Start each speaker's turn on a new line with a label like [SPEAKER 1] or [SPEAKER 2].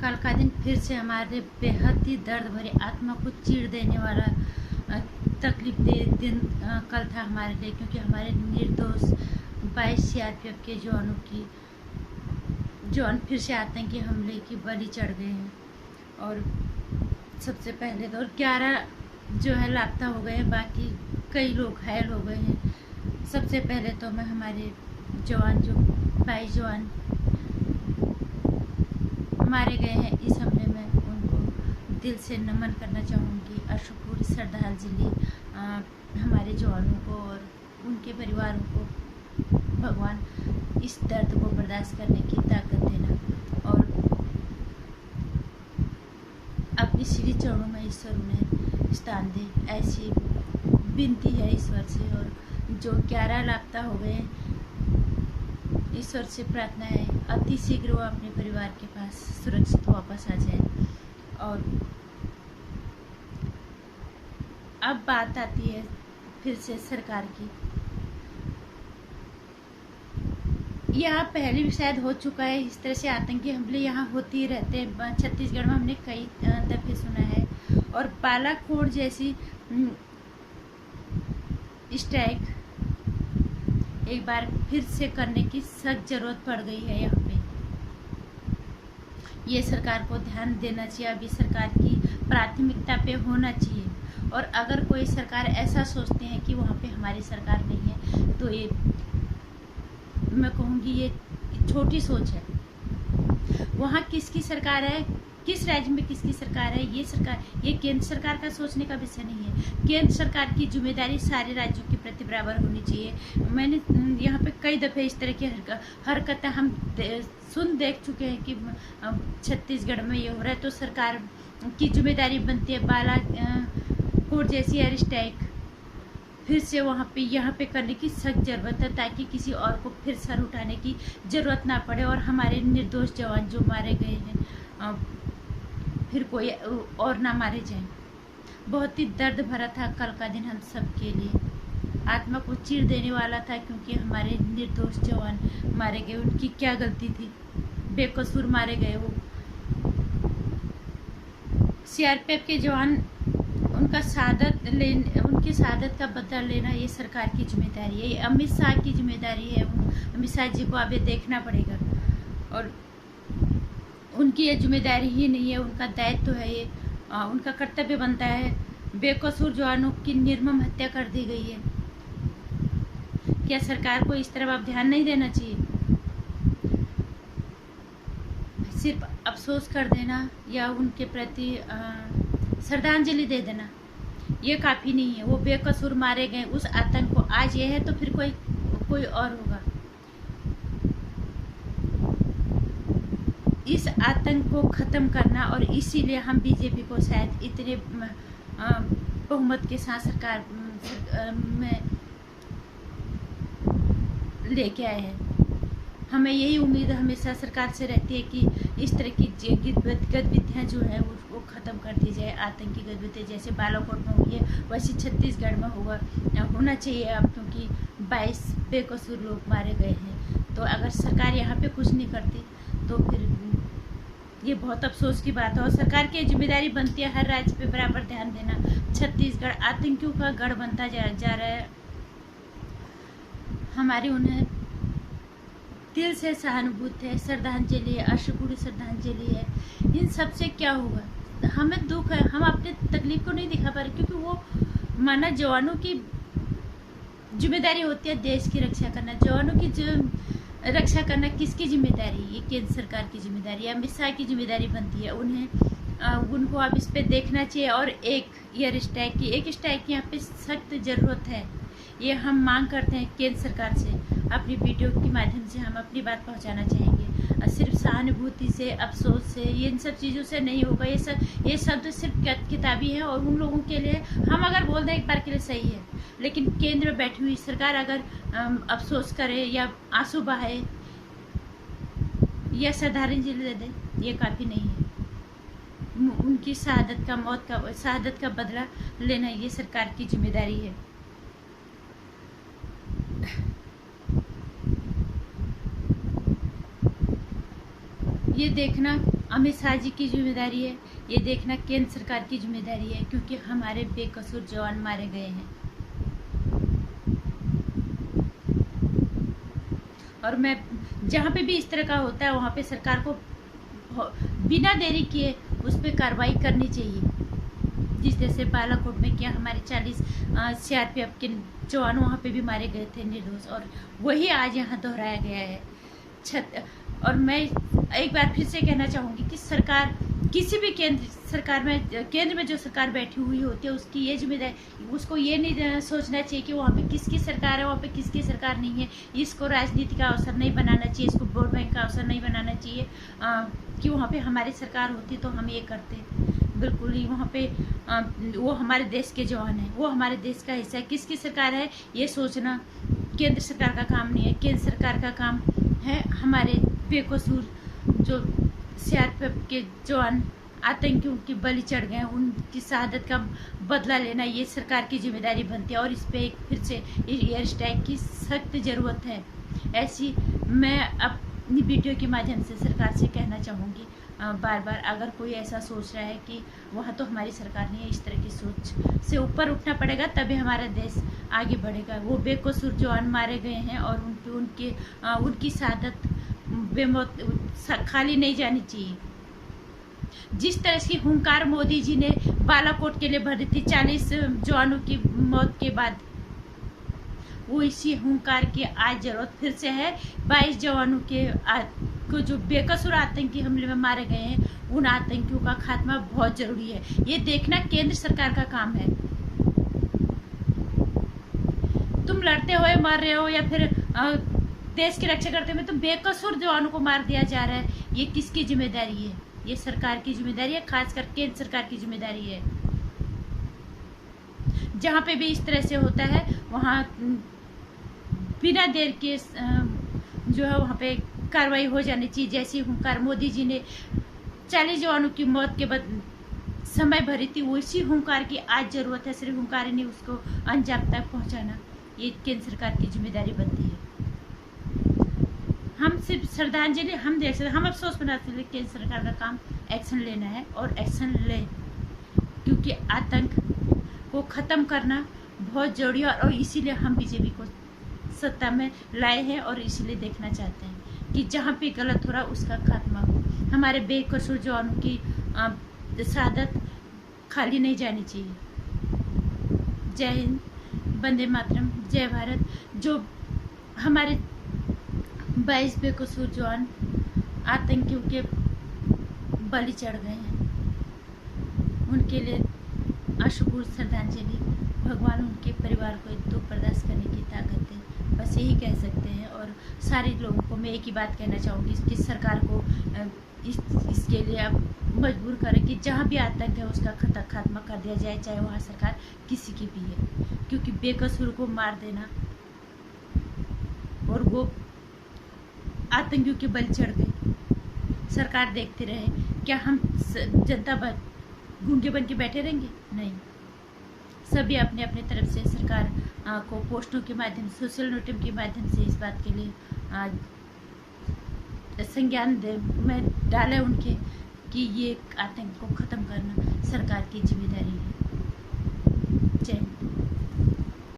[SPEAKER 1] कल का दिन फिर से हमारे बेहद ही दर्द भरे आत्मा को चीर देने वाला तकलीफ दे दिन कल था हमारे लिए, क्योंकि हमारे निर्दोष 22 सीआरपीएफ के जवानों की जवान फिर से आतंकी हमले की बलि चढ़ गए हैं। और सबसे पहले तो 11 जो है लापता हो गए हैं, बाकी कई लोग घायल हो गए हैं। सबसे पहले तो मैं हमारे जवान जो 22 जवान मारे गए हैं इस हमले में, उनको दिल से नमन करना चाहूँगी, अश्रुपूर्ण श्रद्धांजलि हमारे जवानों को और उनके परिवारों को। भगवान इस दर्द को बर्दाश्त करने की ताकत देना और अपनी श्री चरणों में ईश्वर उन्हें स्थान दे, ऐसी विनती है ईश्वर से। और जो 11 लापता हो गए, ईश्वर से प्रार्थना है अति शीघ्र वो अपने परिवार के पास सुरक्षित वापस आ जाए। और अब बात आती है फिर से सरकार की। यहाँ पहले भी शायद हो चुका है इस तरह से आतंकी हमले, यहाँ होते ही रहते हैं। छत्तीसगढ़ में हमने कई दफे सुना है, और बालाकोट जैसी स्ट्राइक एक बार फिर से करने की सख्त जरूरत पड़ गई है। यहाँ पे ये सरकार को ध्यान देना चाहिए, अभी सरकार की प्राथमिकता पे होना चाहिए। और अगर कोई सरकार ऐसा सोचते हैं कि वहाँ पे हमारी सरकार नहीं है, तो ये मैं कहूँगी ये छोटी सोच है। वहाँ किसकी सरकार है, किस राज्य में किसकी सरकार है, ये केंद्र सरकार का सोचने का विषय नहीं है। केंद्र सरकार की जिम्मेदारी सारे राज्यों के प्रति बराबर होनी चाहिए। मैंने यहाँ पे कई दफ़े इस तरह की हरकतें हम देख चुके हैं कि छत्तीसगढ़ में ये हो रहा है, तो सरकार की जिम्मेदारी बनती है बालाकोट जैसी एयर स्ट्राइक फिर से यहाँ पे करने की सख्त जरूरत है, ताकि किसी और को फिर सर उठाने की जरूरत ना पड़े और हमारे निर्दोष जवान जो मारे गए हैं फिर कोई और ना मारे जाए। बहुत ही दर्द भरा था कल का दिन हम सब के लिए, आत्मा को चीर देने वाला था, क्योंकि हमारे निर्दोष जवान मारे गए। उनकी क्या गलती थी, बेकसूर मारे गए वो। सीआरपीएफ के जवान उनकी शहादत का बदला लेना ये सरकार की जिम्मेदारी है, ये अमित शाह की जिम्मेदारी है। अमित शाह जी को अब ये देखना पड़ेगा, और उनकी ये जिम्मेदारी ही नहीं है, उनका दायित्व है ये, उनका कर्तव्य बनता है। बेकसूर जवानों की निर्मम हत्या कर दी गई है। क्या सरकार को इस तरफ अब ध्यान नहीं देना चाहिए? सिर्फ अफसोस कर देना या उनके प्रति श्रद्धांजलि दे देना ये काफ़ी नहीं है। वो बेकसूर मारे गए, उस आतंक को आज ये है तो फिर कोई और होगा। इस आतंक को ख़त्म करना, और इसीलिए हम बीजेपी को शायद इतने बहुमत के साथ सरकार में लेके आए हैं। हमें यही उम्मीद हमेशा सरकार से रहती है कि इस तरह की गतिविधियाँ जो है वो ख़त्म कर दी जाए। आतंकी गतिविधियाँ जैसे बालाकोट में हुई है वैसे छत्तीसगढ़ में होना चाहिए अब, क्योंकि 22 बेकसूर लोग मारे गए हैं। तो अगर सरकार यहाँ पे कुछ नहीं करती तो फिर ये बहुत अफसोस की बात है। और सरकार की जिम्मेदारी बनती है हर राज्य पे बराबर ध्यान देना। छत्तीसगढ़ आतंकियों का गढ़ बनता जा रहा है। हमारी उन्हें दिल से सहानुभूति है, श्रद्धांजलि है, अश्रुपूर्ण श्रद्धांजलि है। इन सब से क्या होगा, हमें दुख है, हम अपने तकलीफ को नहीं दिखा पा रहे, क्योंकि वो माना जवानों की जिम्मेदारी होती है देश की रक्षा करना। जवानों की रक्षा करना किसकी जिम्मेदारी? ये केंद्र सरकार की जिम्मेदारी है, अमित शाह की जिम्मेदारी बनती है। उनको अब इस पे देखना चाहिए। और एक एयर स्ट्राइक की यहाँ पे सख्त ज़रूरत है। ये हम मांग करते हैं केंद्र सरकार से। अपनी वीडियो के माध्यम से हम अपनी बात पहुंचाना चाहेंगे। सिर्फ सहानुभूति से, अफसोस से, इन सब चीज़ों से नहीं होगा। ये शब्द सिर्फ किताबी है, और उन लोगों के लिए हम अगर बोल दें एक बार के लिए सही है, लेकिन केंद्र में बैठी हुई सरकार अगर अफसोस करे या आंसू बहाए या श्रद्धांजलि दे दे, ये काफ़ी नहीं है। उनकी शहादत का बदला लेना ये सरकार की जिम्मेदारी है। ये देखना अमित शाह जी की जिम्मेदारी है, ये देखना केंद्र सरकार की जिम्मेदारी है, क्योंकि हमारे बेकसूर जवान मारे गए हैं। और मैं जहाँ पे भी इस तरह का होता है वहाँ पे सरकार को बिना देरी किए उस पर कार्रवाई करनी चाहिए। जिस तरह से बालाकोट में क्या हमारे 40 CRPF के जवान वहाँ पे भी मारे गए थे निर्दोष, और वही आज यहाँ दोहराया गया है। और मैं एक बार फिर से कहना चाहूँगी कि सरकार किसी भी केंद्र में जो सरकार बैठी हुई होती है उसकी ये जिम्मेदारी, उसको ये नहीं सोचना चाहिए कि वहाँ पे किसकी सरकार है, वहाँ पे किसकी सरकार नहीं है। इसको राजनीति का अवसर नहीं बनाना चाहिए, इसको वोट बैंक का अवसर नहीं बनाना चाहिए कि वहाँ पे हमारी सरकार होती तो हम ये करते। बिल्कुल ही वहाँ पे वो हमारे देश के जवान हैं, वो हमारे देश का हिस्सा है। किसकी सरकार है ये सोचना केंद्र सरकार का काम नहीं है। केंद्र सरकार का काम है हमारे बेकसूर जो CRPF के जवान आतंकियों की बलि चढ़ गए, उनकी शहादत का बदला लेना ये सरकार की जिम्मेदारी बनती है। और इस पे एक फिर से एयर स्ट्राइक की सख्त ज़रूरत है। ऐसी मैं अपनी वीडियो के माध्यम से सरकार से कहना चाहूँगी बार बार, अगर कोई ऐसा सोच रहा है कि वहाँ तो हमारी सरकार नहीं है, इस तरह की सोच से ऊपर उठना पड़ेगा, तभी हमारा देश आगे बढ़ेगा। वो बेकसूर जवान मारे गए हैं और उनकी शहादत बेमौत खाली नहीं जानी चाहिए। जिस तरह की हुंकार मोदी जी ने बालाकोट के लिए भरी थी 40 जवानों की मौत के बाद, वो इसी हुंकार की आज जरूरत फिर से है। 22 जवानों को जो बेकसूर आतंकी हमले में मारे गए हैं, उन आतंकियों का खात्मा बहुत जरूरी है। ये देखना केंद्र सरकार का काम है। तुम लड़ते हुए मर रहे हो या फिर देश की रक्षा करते हुए तो बेकसूर जवानों को मार दिया जा रहा है, ये किसकी जिम्मेदारी है? ये सरकार की जिम्मेदारी है, खासकर केंद्र सरकार की जिम्मेदारी है। जहाँ पे भी इस तरह से होता है वहाँ बिना देर के जो है वहाँ पे कार्रवाई हो जानी चाहिए। जैसी हुंकार मोदी जी ने 40 जवानों की मौत के बाद समय भरी थी, उसी हुंकार की आज जरूरत है। सिर्फ हुंकार नहीं, उसको अंजाम तक पहुँचाना ये केंद्र सरकार की जिम्मेदारी बनती है। हम सिर्फ श्रद्धांजलि हम देख सकते, हम अफसोस बना सकते, केंद्र सरकार का काम एक्शन लेना है और एक्शन लें, क्योंकि आतंक को ख़त्म करना बहुत जरूरी है। और इसीलिए हम बीजेपी को सत्ता में लाए हैं और इसीलिए देखना चाहते हैं कि जहाँ पे गलत हो रहा उसका खात्मा हो। हमारे बेकसूर जवानों की शहादत खाली नहीं जानी चाहिए। जय हिंद, वंदे मातरम, जय भारत। जो हमारे 22 बेकसूर जवान आतंकियों के बलि चढ़ गए हैं, उनके लिए अशुभ श्रद्धांजलि। भगवान उनके परिवार को दुख बर्दाश्त करने की ताकत दे, बस यही कह सकते हैं। और सारे लोगों को मैं एक ही बात कहना चाहूँगी कि सरकार को इसके लिए अब मजबूर करें कि जहाँ भी आतंक है उसका खात्मा कर दिया जाए, चाहे वहाँ सरकार किसी की भी है। क्योंकि बेकसूर को मार देना और वो आतंकियों के बलि चढ़ गए, सरकार देखते रहे। क्या हम जनता गूंगे बन के बैठे रहेंगे? नहीं। सभी अपने अपने तरफ से सरकार को पोस्टों के माध्यम से, सोशल नोटिस के माध्यम से इस बात के लिए संज्ञान में डालें उनके कि ये आतंक को ख़त्म करना सरकार की जिम्मेदारी है। जय हिंद।